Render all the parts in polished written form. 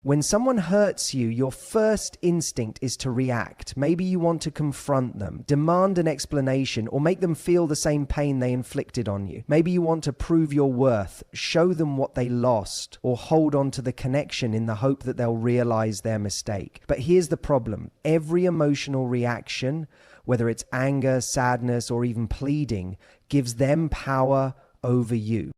When someone hurts you, your first instinct is to react. Maybe you want to confront them, demand an explanation, or make them feel the same pain they inflicted on you. Maybe you want to prove your worth, show them what they lost, or hold on to the connection in the hope that they'll realize their mistake. But here's the problem. Every emotional reaction, whether it's anger, sadness, or even pleading, gives them power over you.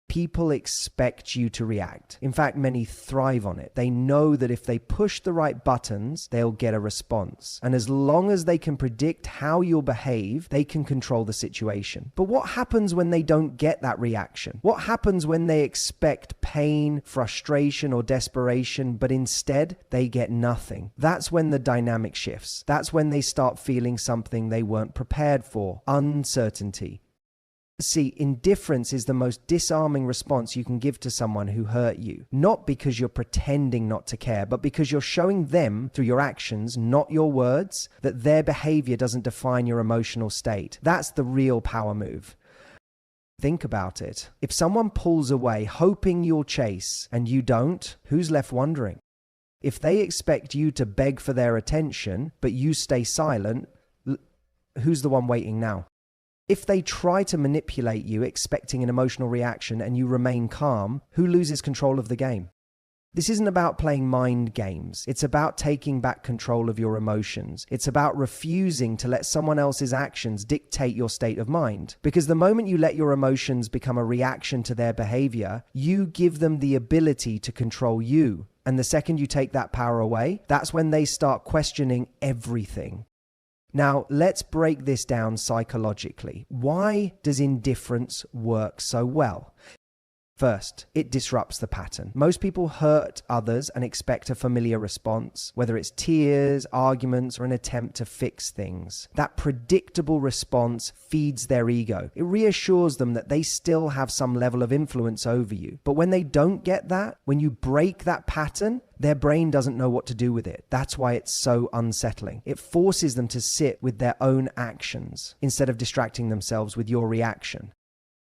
People expect you to react. In fact, many thrive on it. They know that if they push the right buttons, they'll get a response. And as long as they can predict how you'll behave, they can control the situation. But what happens when they don't get that reaction? What happens when they expect pain, frustration, or desperation, but instead they get nothing? That's when the dynamic shifts. That's when they start feeling something they weren't prepared for: uncertainty. See, indifference is the most disarming response you can give to someone who hurt you. Not because you're pretending not to care, but because you're showing them through your actions, not your words, that their behavior doesn't define your emotional state. That's the real power move. Think about it. If someone pulls away hoping you'll chase and you don't, who's left wondering? If they expect you to beg for their attention, but you stay silent, who's the one waiting now? If they try to manipulate you, expecting an emotional reaction, and you remain calm, who loses control of the game? This isn't about playing mind games. It's about taking back control of your emotions. It's about refusing to let someone else's actions dictate your state of mind. Because the moment you let your emotions become a reaction to their behavior, you give them the ability to control you. And the second you take that power away, that's when they start questioning everything. Now, let's break this down psychologically. Why does indifference work so well? First, it disrupts the pattern. Most people hurt others and expect a familiar response, whether it's tears, arguments, or an attempt to fix things. That predictable response feeds their ego. It reassures them that they still have some level of influence over you. But when they don't get that, when you break that pattern, their brain doesn't know what to do with it. That's why it's so unsettling. It forces them to sit with their own actions instead of distracting themselves with your reaction.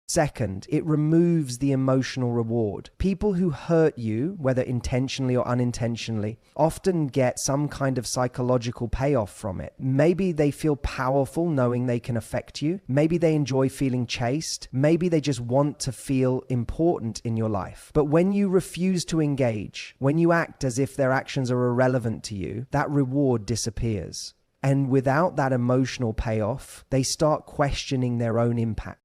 Second, it removes the emotional reward. People who hurt you, whether intentionally or unintentionally, often get some kind of psychological payoff from it. Maybe they feel powerful knowing they can affect you. Maybe they enjoy feeling chased. Maybe they just want to feel important in your life. But when you refuse to engage, when you act as if their actions are irrelevant to you, that reward disappears. And without that emotional payoff, they start questioning their own impact.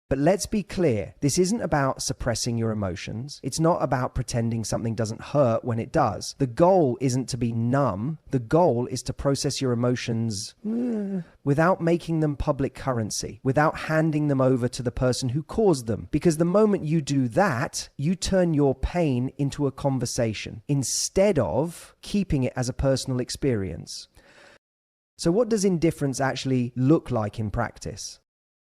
But let's be clear, this isn't about suppressing your emotions. It's not about pretending something doesn't hurt when it does. The goal isn't to be numb. The goal is to process your emotions without making them public currency, without handing them over to the person who caused them. Because the moment you do that, you turn your pain into a conversation instead of keeping it as a personal experience. So what does indifference actually look like in practice?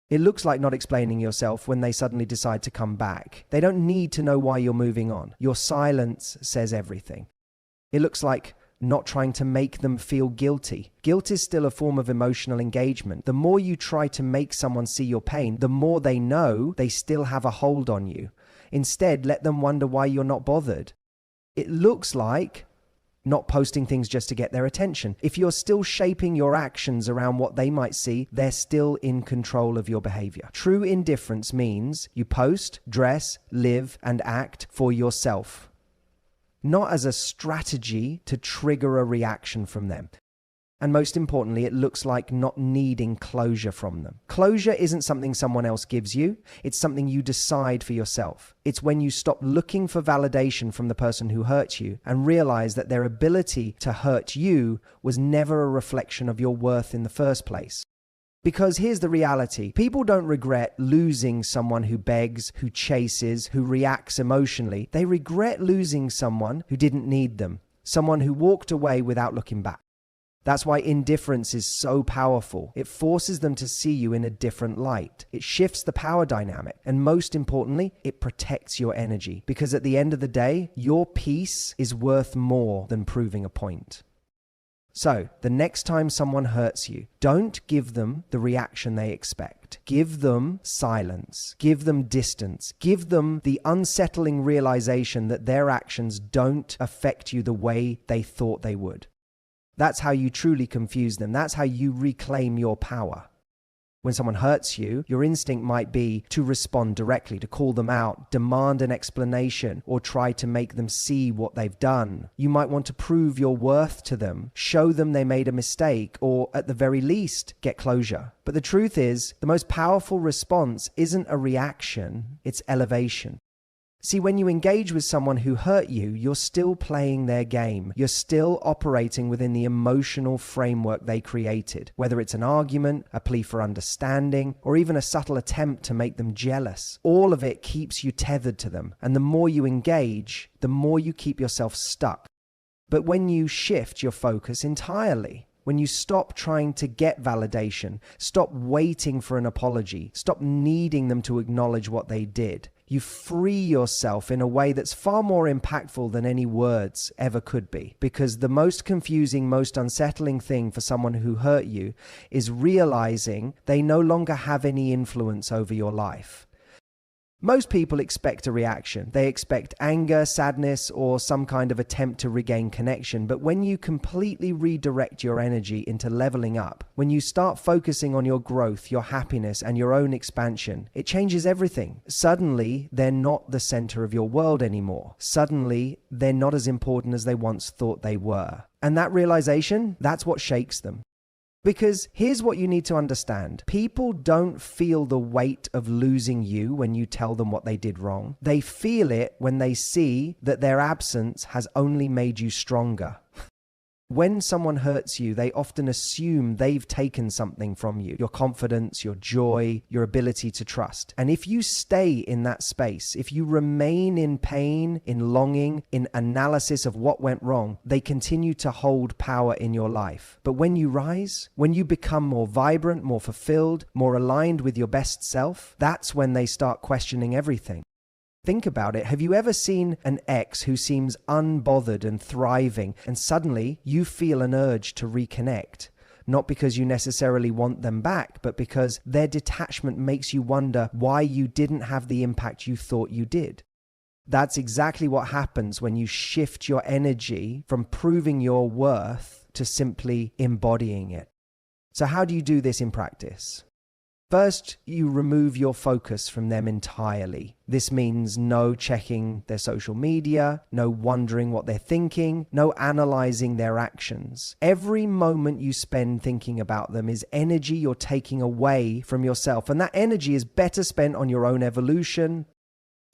It looks like not explaining yourself when they suddenly decide to come back. They don't need to know why you're moving on. Your silence says everything. It looks like not trying to make them feel guilty. Guilt is still a form of emotional engagement. The more you try to make someone see your pain, the more they know they still have a hold on you. Instead, let them wonder why you're not bothered. It looks like not posting things just to get their attention. If you're still shaping your actions around what they might see, they're still in control of your behavior. True indifference means you post, dress, live, and act for yourself, not as a strategy to trigger a reaction from them. And most importantly, it looks like not needing closure from them. Closure isn't something someone else gives you. It's something you decide for yourself. It's when you stop looking for validation from the person who hurt you and realize that their ability to hurt you was never a reflection of your worth in the first place. Because here's the reality. People don't regret losing someone who begs, who chases, who reacts emotionally. They regret losing someone who didn't need them, someone who walked away without looking back. That's why indifference is so powerful. It forces them to see you in a different light. It shifts the power dynamic. And most importantly, it protects your energy. Because at the end of the day, your peace is worth more than proving a point. So, the next time someone hurts you, don't give them the reaction they expect. Give them silence. Give them distance. Give them the unsettling realization that their actions don't affect you the way they thought they would. That's how you truly confuse them. That's how you reclaim your power. When someone hurts you, your instinct might be to respond directly, to call them out, demand an explanation, or try to make them see what they've done. You might want to prove your worth to them, show them they made a mistake, or at the very least, get closure. But the truth is, the most powerful response isn't a reaction, it's elevation. See, when you engage with someone who hurt you, you're still playing their game. You're still operating within the emotional framework they created, whether it's an argument, a plea for understanding, or even a subtle attempt to make them jealous. All of it keeps you tethered to them, and the more you engage, the more you keep yourself stuck. But when you shift your focus entirely, when you stop trying to get validation, stop waiting for an apology, stop needing them to acknowledge what they did, you free yourself in a way that's far more impactful than any words ever could be. Because the most confusing, most unsettling thing for someone who hurt you is realizing they no longer have any influence over your life. Most people expect a reaction. They expect anger, sadness, or some kind of attempt to regain connection. But when you completely redirect your energy into leveling up, when you start focusing on your growth, your happiness, and your own expansion, it changes everything. Suddenly, they're not the center of your world anymore. Suddenly, they're not as important as they once thought they were. And that realization, that's what shakes them. Because here's what you need to understand. People don't feel the weight of losing you when you tell them what they did wrong. They feel it when they see that their absence has only made you stronger. When someone hurts you, they often assume they've taken something from you, your confidence, your joy, your ability to trust. And if you stay in that space, if you remain in pain, in longing, in analysis of what went wrong, they continue to hold power in your life. But when you rise, when you become more vibrant, more fulfilled, more aligned with your best self, that's when they start questioning everything. Think about it. Have you ever seen an ex who seems unbothered and thriving, and suddenly you feel an urge to reconnect? Not because you necessarily want them back, but because their detachment makes you wonder why you didn't have the impact you thought you did. That's exactly what happens when you shift your energy from proving your worth to simply embodying it. So how do you do this in practice? First, you remove your focus from them entirely. This means no checking their social media, no wondering what they're thinking, no analyzing their actions. Every moment you spend thinking about them is energy you're taking away from yourself, and that energy is better spent on your own evolution.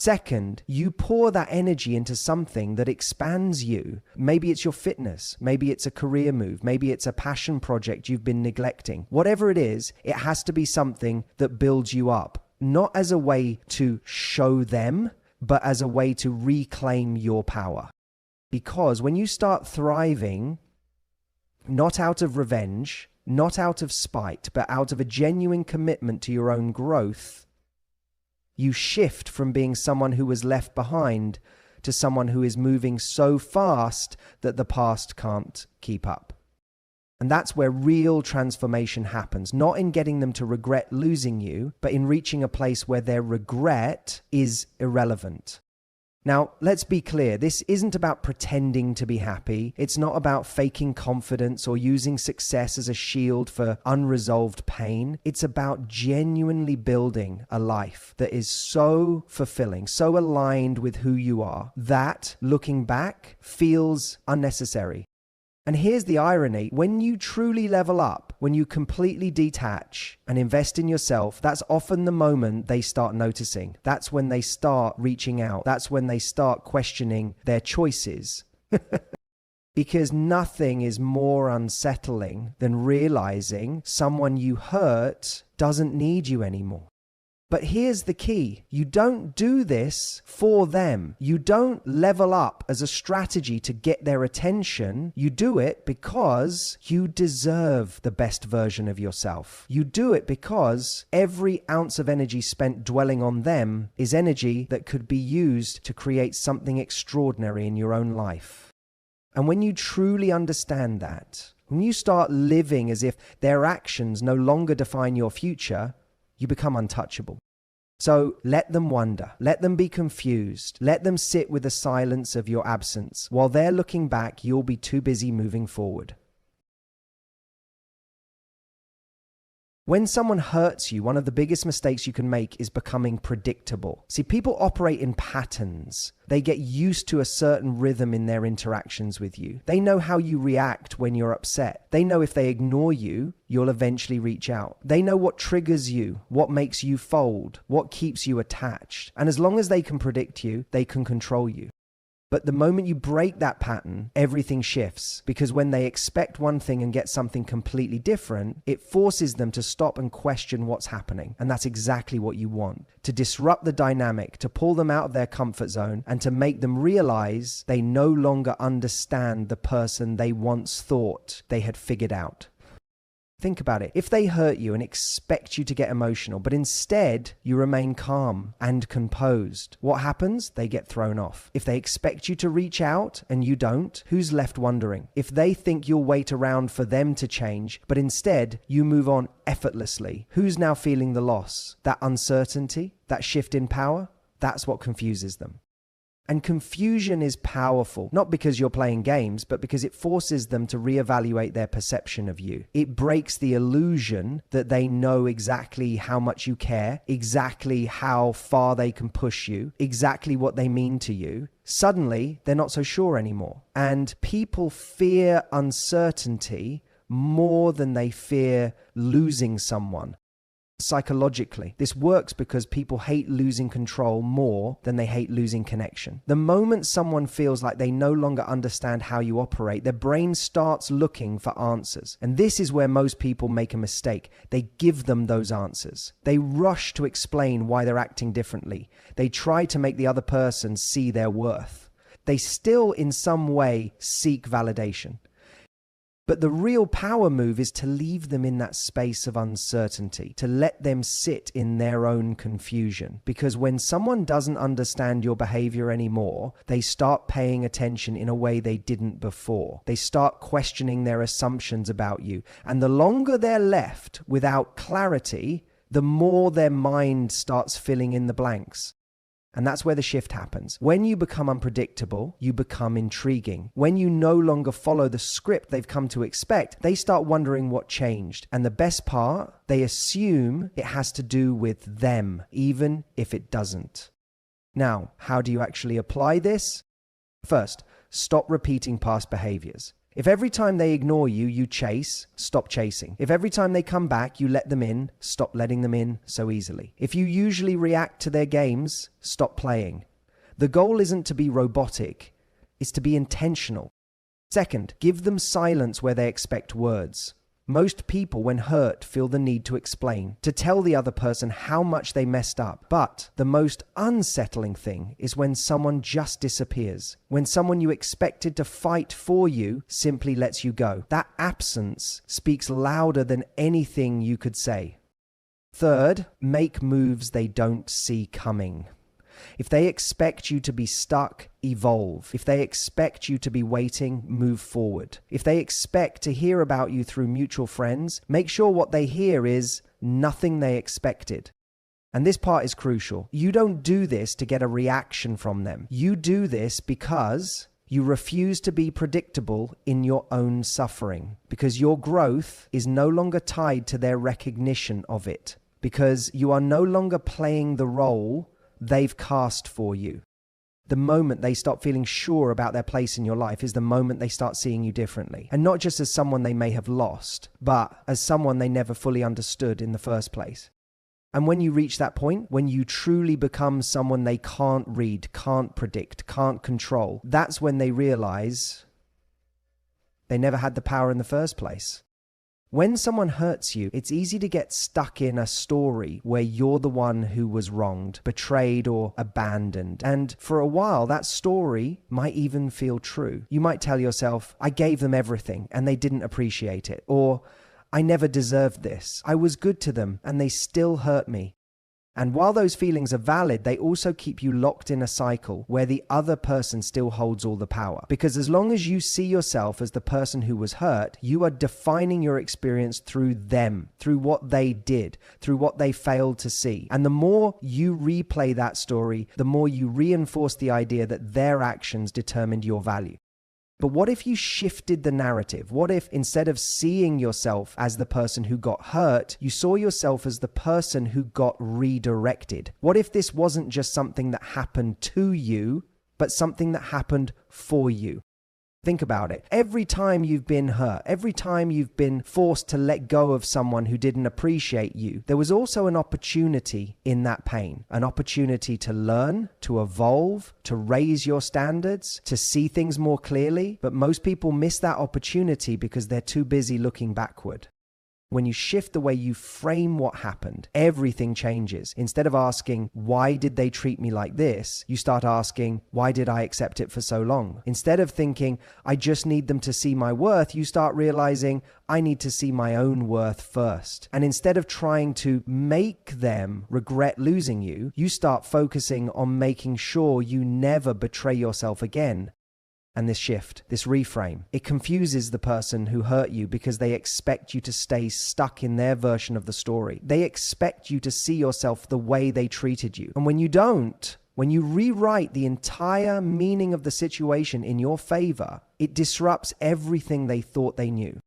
Second, you pour that energy into something that expands you. Maybe it's your fitness. Maybe it's a career move. Maybe it's a passion project you've been neglecting. Whatever it is, it has to be something that builds you up, not as a way to show them, but as a way to reclaim your power. Because when you start thriving, not out of revenge, not out of spite, but out of a genuine commitment to your own growth, you shift from being someone who was left behind to someone who is moving so fast that the past can't keep up. And that's where real transformation happens, not in getting them to regret losing you, but in reaching a place where their regret is irrelevant. Now, let's be clear, this isn't about pretending to be happy. It's not about faking confidence or using success as a shield for unresolved pain. It's about genuinely building a life that is so fulfilling, so aligned with who you are, that looking back feels unnecessary. And here's the irony. When you truly level up, when you completely detach and invest in yourself, that's often the moment they start noticing. That's when they start reaching out. That's when they start questioning their choices. Because nothing is more unsettling than realizing someone you hurt doesn't need you anymore. But here's the key. You don't do this for them. You don't level up as a strategy to get their attention. You do it because you deserve the best version of yourself. You do it because every ounce of energy spent dwelling on them is energy that could be used to create something extraordinary in your own life. And when you truly understand that, when you start living as if their actions no longer define your future, you become untouchable. So let them wonder, let them be confused, let them sit with the silence of your absence. While they're looking back, you'll be too busy moving forward. When someone hurts you, one of the biggest mistakes you can make is becoming predictable. See, people operate in patterns. They get used to a certain rhythm in their interactions with you. They know how you react when you're upset. They know if they ignore you, you'll eventually reach out. They know what triggers you, what makes you fold, what keeps you attached. And as long as they can predict you, they can control you. But the moment you break that pattern, everything shifts, because when they expect one thing and get something completely different, it forces them to stop and question what's happening. And that's exactly what you want. To disrupt the dynamic, to pull them out of their comfort zone, and to make them realize they no longer understand the person they once thought they had figured out. Think about it. If they hurt you and expect you to get emotional, but instead you remain calm and composed, what happens? They get thrown off. If they expect you to reach out and you don't, who's left wondering? If they think you'll wait around for them to change, but instead you move on effortlessly, who's now feeling the loss? That uncertainty, that shift in power? That's what confuses them. And confusion is powerful, not because you're playing games, but because it forces them to reevaluate their perception of you. It breaks the illusion that they know exactly how much you care, exactly how far they can push you, exactly what they mean to you. Suddenly, they're not so sure anymore. And people fear uncertainty more than they fear losing someone. Psychologically, this works because people hate losing control more than they hate losing connection. The moment someone feels like they no longer understand how you operate, their brain starts looking for answers. And this is where most people make a mistake. They give them those answers. They rush to explain why they're acting differently. They try to make the other person see their worth. They still, in some way, seek validation. But the real power move is to leave them in that space of uncertainty, to let them sit in their own confusion. Because when someone doesn't understand your behavior anymore, they start paying attention in a way they didn't before. They start questioning their assumptions about you. And the longer they're left without clarity, the more their mind starts filling in the blanks. And that's where the shift happens. When you become unpredictable, you become intriguing. When you no longer follow the script they've come to expect, they start wondering what changed. And the best part, they assume it has to do with them, even if it doesn't. Now, how do you actually apply this? First, stop repeating past behaviors. If every time they ignore you, you chase, stop chasing. If every time they come back, you let them in, stop letting them in so easily. If you usually react to their games, stop playing. The goal isn't to be robotic, it's to be intentional. Second, give them silence where they expect words. Most people, when hurt, feel the need to explain, to tell the other person how much they messed up. But the most unsettling thing is when someone just disappears, when someone you expected to fight for you simply lets you go. That absence speaks louder than anything you could say. Third, make moves they don't see coming. If they expect you to be stuck, evolve. If they expect you to be waiting, move forward. If they expect to hear about you through mutual friends, make sure what they hear is nothing they expected. And this part is crucial. You don't do this to get a reaction from them. You do this because you refuse to be predictable in your own suffering, because your growth is no longer tied to their recognition of it, because you are no longer playing the role they've cast for you. The moment they stop feeling sure about their place in your life is the moment they start seeing you differently. And not just as someone they may have lost, but as someone they never fully understood in the first place. And when you reach that point, when you truly become someone they can't read, can't predict, can't control, that's when they realize they never had the power in the first place. When someone hurts you, it's easy to get stuck in a story where you're the one who was wronged, betrayed, or abandoned. And for a while, that story might even feel true. You might tell yourself, I gave them everything and they didn't appreciate it. Or, I never deserved this. I was good to them and they still hurt me. And while those feelings are valid, they also keep you locked in a cycle where the other person still holds all the power. Because as long as you see yourself as the person who was hurt, you are defining your experience through them, through what they did, through what they failed to see. And the more you replay that story, the more you reinforce the idea that their actions determined your value. But what if you shifted the narrative? What if instead of seeing yourself as the person who got hurt, you saw yourself as the person who got redirected? What if this wasn't just something that happened to you, but something that happened for you? Think about it. Every time you've been hurt, every time you've been forced to let go of someone who didn't appreciate you, there was also an opportunity in that pain, an opportunity to learn, to evolve, to raise your standards, to see things more clearly. But most people miss that opportunity because they're too busy looking backward. When you shift the way you frame what happened, everything changes. Instead of asking, why did they treat me like this? You start asking, why did I accept it for so long? Instead of thinking, I just need them to see my worth, you start realizing, I need to see my own worth first. And instead of trying to make them regret losing you, you start focusing on making sure you never betray yourself again. And this shift, this reframe, it confuses the person who hurt you because they expect you to stay stuck in their version of the story. They expect you to see yourself the way they treated you. And when you don't, when you rewrite the entire meaning of the situation in your favor, it disrupts everything they thought they knew.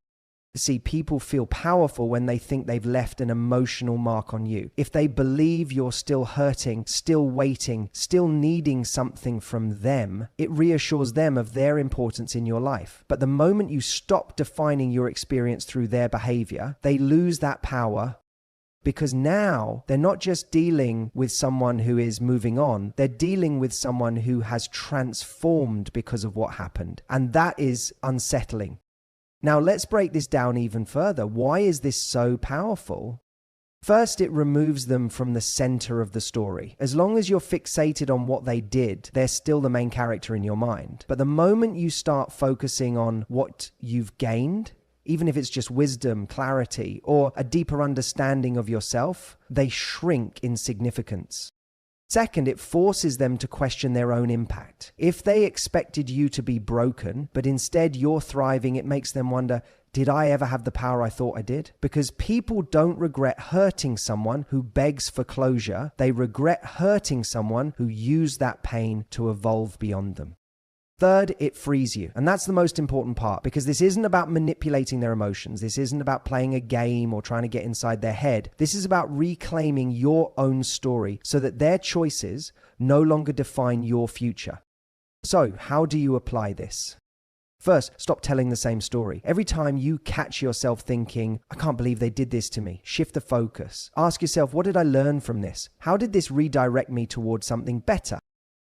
See, people feel powerful when they think they've left an emotional mark on you. If they believe you're still hurting, still waiting, still needing something from them, it reassures them of their importance in your life. But the moment you stop defining your experience through their behavior, they lose that power, because now they're not just dealing with someone who is moving on, they're dealing with someone who has transformed because of what happened. And that is unsettling. Now, let's break this down even further. Why is this so powerful? First, it removes them from the center of the story. As long as you're fixated on what they did, they're still the main character in your mind. But the moment you start focusing on what you've gained, even if it's just wisdom, clarity, or a deeper understanding of yourself, they shrink in significance. Second, it forces them to question their own impact. If they expected you to be broken, but instead you're thriving, it makes them wonder, did I ever have the power I thought I did? Because people don't regret hurting someone who begs for closure. They regret hurting someone who used that pain to evolve beyond them. Third, it frees you. And that's the most important part, because this isn't about manipulating their emotions. This isn't about playing a game or trying to get inside their head. This is about reclaiming your own story so that their choices no longer define your future. So, how do you apply this? First, stop telling the same story. Every time you catch yourself thinking, I can't believe they did this to me, shift the focus. Ask yourself, what did I learn from this? How did this redirect me towards something better?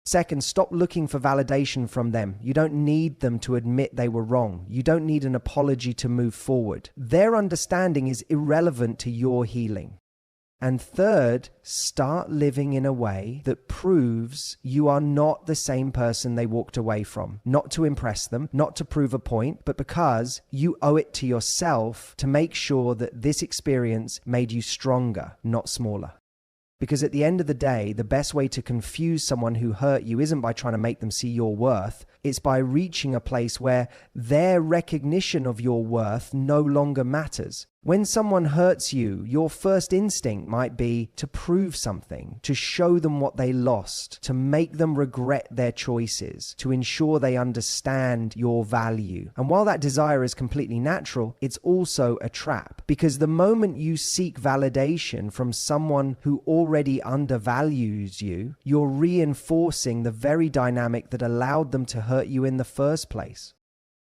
Second, stop looking for validation from them. You don't need them to admit they were wrong. You don't need an apology to move forward. Their understanding is irrelevant to your healing. And third, start living in a way that proves you are not the same person they walked away from. Not to impress them, not to prove a point, but because you owe it to yourself to make sure that this experience made you stronger, not smaller. Because at the end of the day, the best way to confuse someone who hurt you isn't by trying to make them see your worth. It's by reaching a place where their recognition of your worth no longer matters. When someone hurts you, your first instinct might be to prove something, to show them what they lost, to make them regret their choices, to ensure they understand your value. And while that desire is completely natural, it's also a trap. Because the moment you seek validation from someone who already undervalues you, you're reinforcing the very dynamic that allowed them to hurt you in the first place.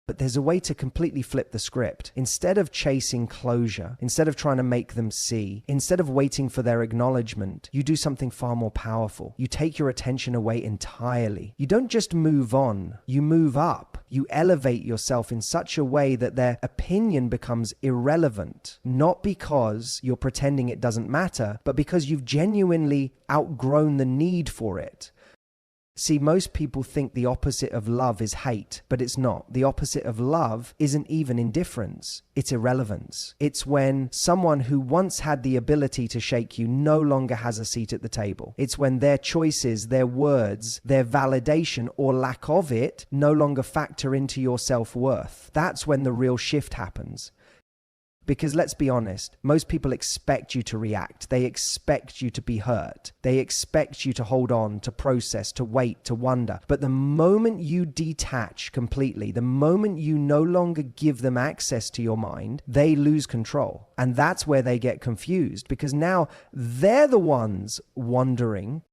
But there's a way to completely flip the script. Instead of chasing closure, instead of trying to make them see, instead of waiting for their acknowledgement, you do something far more powerful. You take your attention away entirely. You don't just move on, you move up. You elevate yourself in such a way that their opinion becomes irrelevant, not because you're pretending it doesn't matter, but because you've genuinely outgrown the need for it. See, most people think the opposite of love is hate, but it's not. The opposite of love isn't even indifference. It's irrelevance. It's when someone who once had the ability to shake you no longer has a seat at the table. It's when their choices, their words, their validation or lack of it no longer factor into your self-worth. That's when the real shift happens. Because let's be honest, most people expect you to react. They expect you to be hurt. They expect you to hold on, to process, to wait, to wonder. But the moment you detach completely, the moment you no longer give them access to your mind, they lose control. And that's where they get confused, because now they're the ones wondering.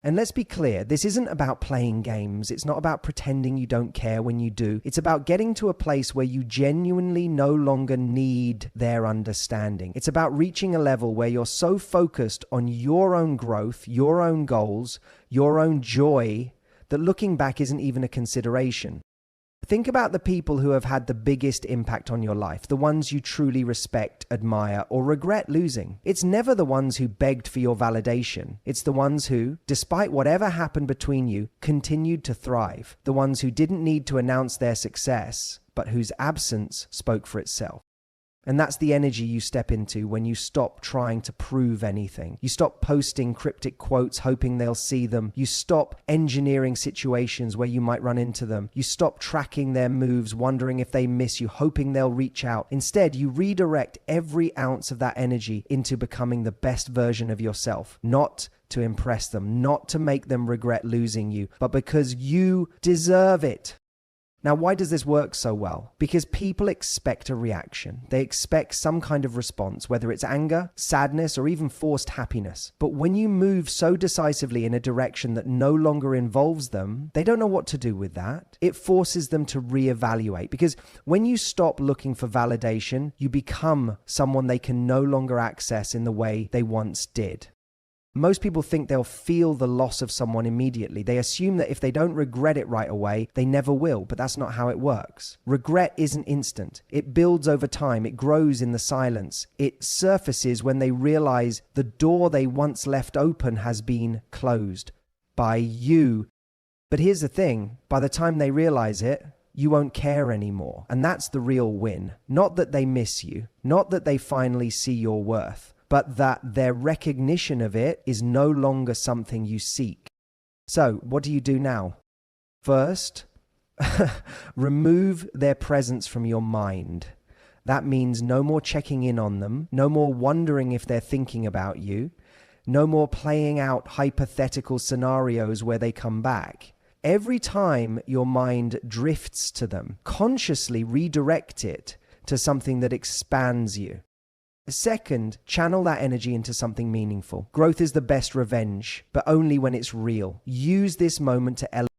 And let's be clear, this isn't about playing games. It's not about pretending you don't care when you do. It's about getting to a place where you genuinely no longer need their understanding. It's about reaching a level where you're so focused on your own growth, your own goals, your own joy, that looking back isn't even a consideration. Think about the people who have had the biggest impact on your life, the ones you truly respect, admire, or regret losing. It's never the ones who begged for your validation. It's the ones who, despite whatever happened between you, continued to thrive. The ones who didn't need to announce their success, but whose absence spoke for itself. And that's the energy you step into when you stop trying to prove anything. You stop posting cryptic quotes hoping they'll see them. You stop engineering situations where you might run into them. You stop tracking their moves, wondering if they miss you, hoping they'll reach out. Instead, you redirect every ounce of that energy into becoming the best version of yourself. Not to impress them, not to make them regret losing you, but because you deserve it. Now, why does this work so well? Because people expect a reaction. They expect some kind of response, whether it's anger, sadness, or even forced happiness. But when you move so decisively in a direction that no longer involves them, they don't know what to do with that. It forces them to reevaluate, because when you stop looking for validation, you become someone they can no longer access in the way they once did. Most people think they'll feel the loss of someone immediately. They assume that if they don't regret it right away, they never will, but that's not how it works. Regret isn't instant. It builds over time. It grows in the silence. It surfaces when they realize the door they once left open has been closed by you. But here's the thing, by the time they realize it, you won't care anymore. And that's the real win. Not that they miss you, not that they finally see your worth, but that their recognition of it is no longer something you seek. So, what do you do now? First, remove their presence from your mind. That means no more checking in on them, no more wondering if they're thinking about you, no more playing out hypothetical scenarios where they come back. Every time your mind drifts to them, consciously redirect it to something that expands you. Second, channel that energy into something meaningful. Growth is the best revenge, but only when it's real. Use this moment to elevate